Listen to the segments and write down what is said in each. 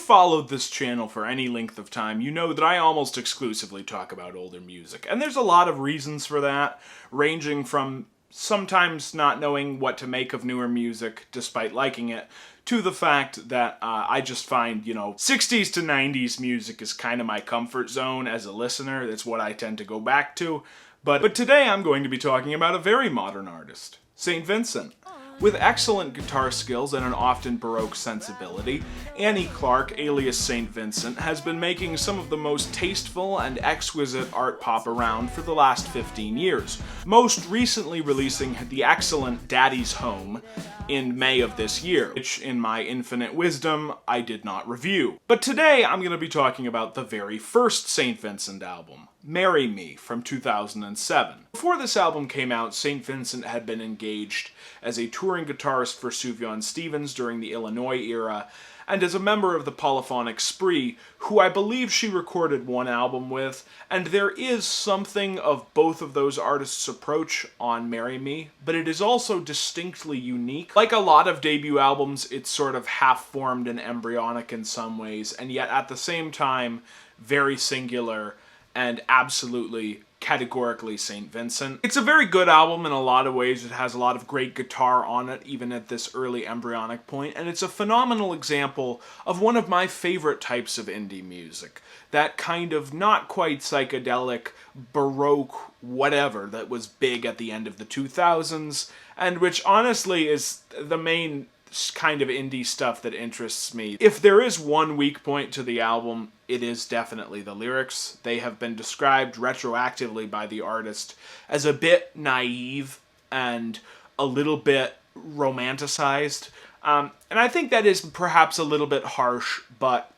followed this channel for any length of time, you know that I almost exclusively talk about older music. And there's a lot of reasons for that, ranging from sometimes not knowing what to make of newer music, despite liking it, to the fact that I just find, 60s to 90s music is kind of my comfort zone as a listener. That's what I tend to go back to. But today I'm going to be talking about a very modern artist, St Vincent. With excellent guitar skills and an often Baroque sensibility, Annie Clark, alias St Vincent, has been making some of the most tasteful and exquisite art pop around for the last 15 years, most recently releasing the excellent Daddy's Home in May of this year, which, in my infinite wisdom, I did not review. But today I'm going to be talking about the very first St Vincent album, Marry Me, from 2007. Before this album came out, St Vincent had been engaged as a touring guitarist for Sufjan Stevens during the Illinois era, and as a member of the polyphonic Spree, who I believe she recorded one album with, and there is something of both of those artists' approach on Marry Me, but it is also distinctly unique. Like a lot of debut albums, it's sort of half-formed and embryonic in some ways, and yet at the same time, very singular and absolutely categorically St. Vincent. It's a very good album in a lot of ways. It has a lot of great guitar on it, even at this early embryonic point, and it's a phenomenal example of one of my favorite types of indie music. That kind of not quite psychedelic, Baroque, whatever that was big at the end of the 2000s, and which honestly is the main kind of indie stuff that interests me. If there is one weak point to the album, it is definitely the lyrics. They have been described retroactively by the artist as a bit naive and a little bit romanticized. And I think that is perhaps a little bit harsh, but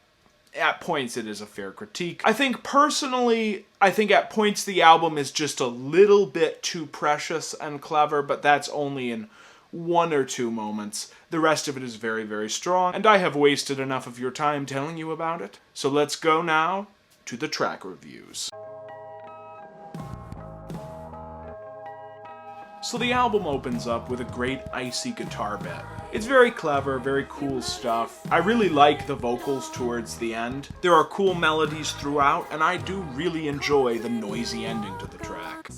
at points it is a fair critique. I think personally, at points the album is just a little bit too precious and clever, but that's only in one or two moments. The rest of it is very, very strong, and I have wasted enough of your time telling you about it. So let's go now to the track reviews. So the album opens up with a great icy guitar bit. It's very clever, very cool stuff. I really like the vocals towards the end. There are cool melodies throughout, and I do really enjoy the noisy ending to the track.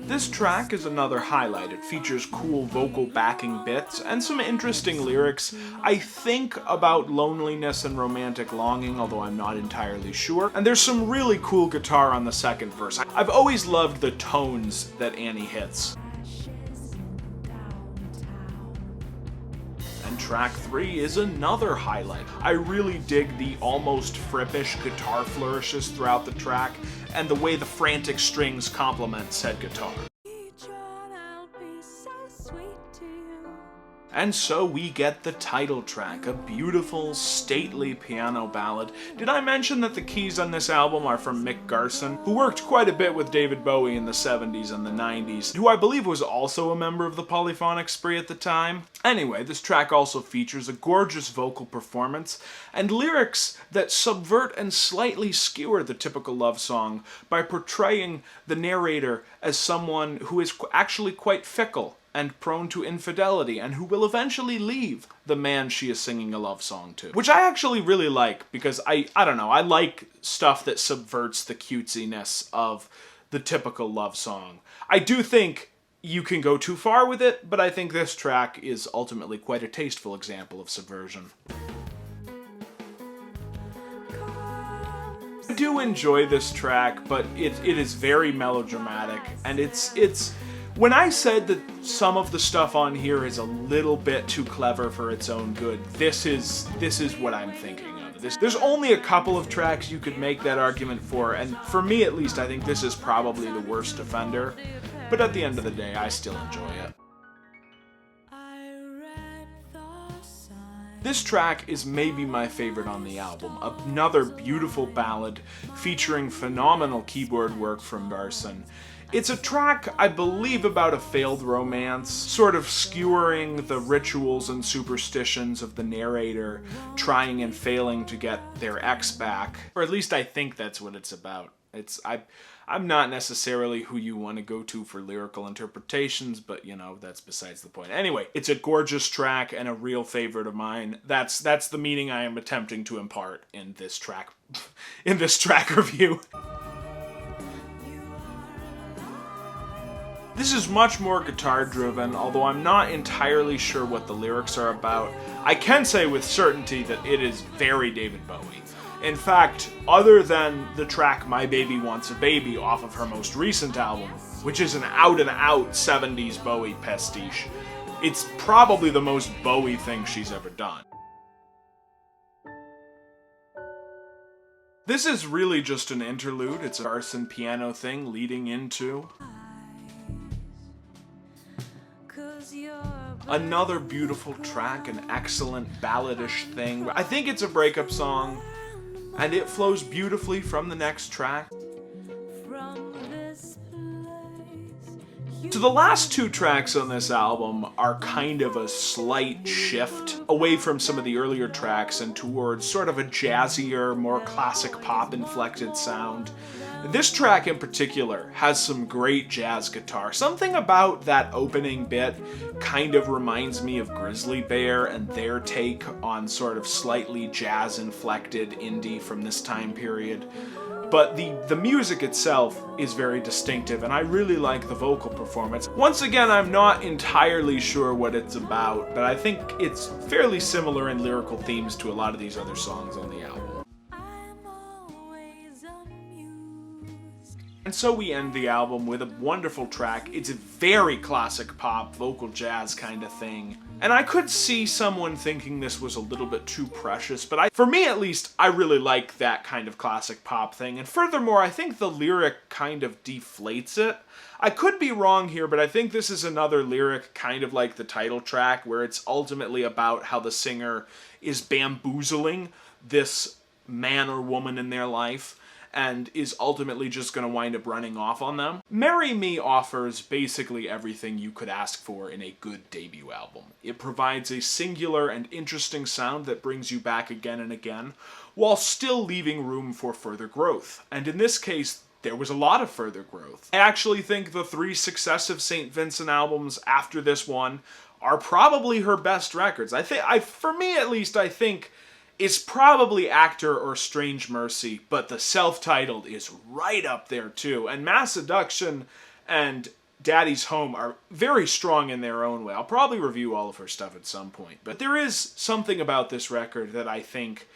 This track is another highlight. It features cool vocal backing bits and some interesting lyrics, I think about loneliness and romantic longing, although I'm not entirely sure. And there's some really cool guitar on the second verse. I've always loved the tones that Annie hits. And track 3 is another highlight. I really dig the almost frippish guitar flourishes throughout the track, and the way the frantic strings complement said guitar. And so we get the title track, a beautiful, stately piano ballad. Did I mention that the keys on this album are from Mick Garson, who worked quite a bit with David Bowie in the 70s and the 90s, who I believe was also a member of the polyphonic Spree at the time? Anyway, this track also features a gorgeous vocal performance and lyrics that subvert and slightly skewer the typical love song by portraying the narrator as someone who is actually quite fickle and prone to infidelity, and who will eventually leave the man she is singing a love song to. Which I actually really like, because I don't know, I like stuff that subverts the cutesiness of the typical love song. I do think you can go too far with it, but I think this track is ultimately quite a tasteful example of subversion. I do enjoy this track, but it is very melodramatic, and it's when I said that some of the stuff on here is a little bit too clever for its own good, this is what I'm thinking of. There's only a couple of tracks you could make that argument for, and for me at least, I think this is probably the worst offender. But at the end of the day, I still enjoy it. This track is maybe my favorite on the album, another beautiful ballad featuring phenomenal keyboard work from Garson. It's a track, I believe, about a failed romance, sort of skewering the rituals and superstitions of the narrator, trying and failing to get their ex back. Or at least I think that's what it's about. I'm not necessarily who you want to go to for lyrical interpretations, but you know, that's besides the point. Anyway, it's a gorgeous track and a real favorite of mine. That's the meaning I am attempting to impart in this track review. This is much more guitar-driven, although I'm not entirely sure what the lyrics are about. I can say with certainty that it is very David Bowie. In fact, other than the track My Baby Wants a Baby off of her most recent album, which is an out-and-out 70s Bowie pastiche, it's probably the most Bowie thing she's ever done. This is really just an interlude. It's a Garson piano thing leading into another beautiful track, an excellent balladish thing. I think it's a breakup song, and it flows beautifully from the next track. So the last two tracks on this album are kind of a slight shift away from some of the earlier tracks and towards sort of a jazzier, more classic pop inflected sound. This track in particular has some great jazz guitar. Something about that opening bit kind of reminds me of Grizzly Bear and their take on sort of slightly jazz-inflected indie from this time period. But the music itself is very distinctive, and I really like the vocal performance. Once again, I'm not entirely sure what it's about, but I think it's fairly similar in lyrical themes to a lot of these other songs on the album. And so we end the album with a wonderful track. It's a very classic pop, vocal jazz kind of thing. And I could see someone thinking this was a little bit too precious, but for me at least, I really like that kind of classic pop thing. And furthermore, I think the lyric kind of deflates it. I could be wrong here, but I think this is another lyric kind of like the title track, where it's ultimately about how the singer is bamboozling this man or woman in their life, and is ultimately just going to wind up running off on them. Marry Me offers basically everything you could ask for in a good debut album. It provides a singular and interesting sound that brings you back again and again, while still leaving room for further growth. And in this case, there was a lot of further growth. I actually think the 3 successive St. Vincent albums after this one are probably her best records. For me at least, I think it's probably Actor or Strange Mercy, but the self-titled is right up there too. And Mass Seduction and Daddy's Home are very strong in their own way. I'll probably review all of her stuff at some point. But there is something about this record that I think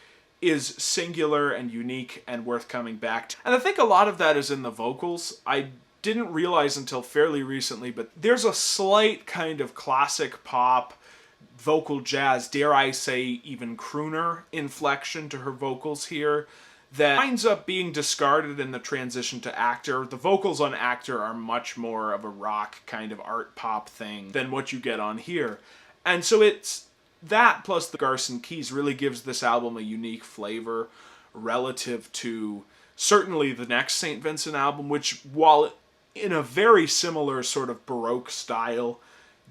is singular and unique and worth coming back to. And I think a lot of that is in the vocals. I didn't realize until fairly recently, but there's a slight kind of classic pop, vocal jazz, dare I say even crooner inflection to her vocals here that winds up being discarded in the transition to Actor. The vocals on Actor are much more of a rock kind of art pop thing than what you get on here. And so it's that plus the Garson keys really gives this album a unique flavor relative to certainly the next St. Vincent album, which, while in a very similar sort of Baroque style,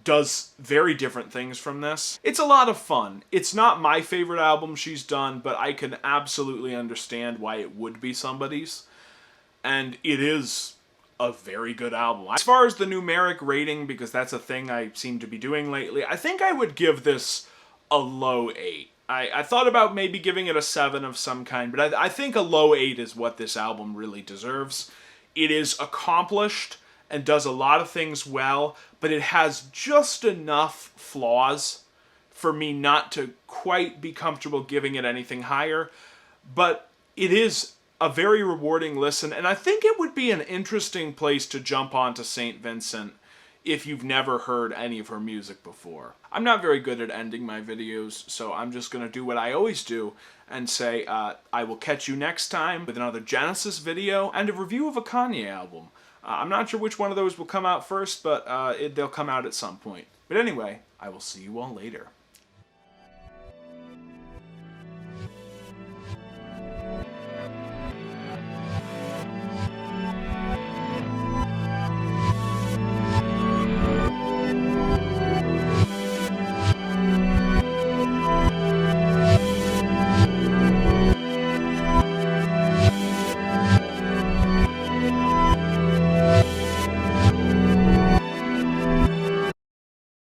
does very different things from this. It's a lot of fun. It's not my favorite album she's done, but I can absolutely understand why it would be somebody's. And it is a very good album. As far as the numeric rating, because that's a thing I seem to be doing lately, I think I would give this a low 8. I thought about maybe giving it a 7 of some kind, but I think a low 8 is what this album really deserves. It is accomplished and does a lot of things well, but it has just enough flaws for me not to quite be comfortable giving it anything higher. But it is a very rewarding listen, and I think it would be an interesting place to jump onto St. Vincent if you've never heard any of her music before. I'm not very good at ending my videos, so I'm just going to do what I always do and say I will catch you next time with another Genesis video and a review of a Kanye album. I'm not sure which one of those will come out first, but they'll come out at some point. But anyway, I will see you all later.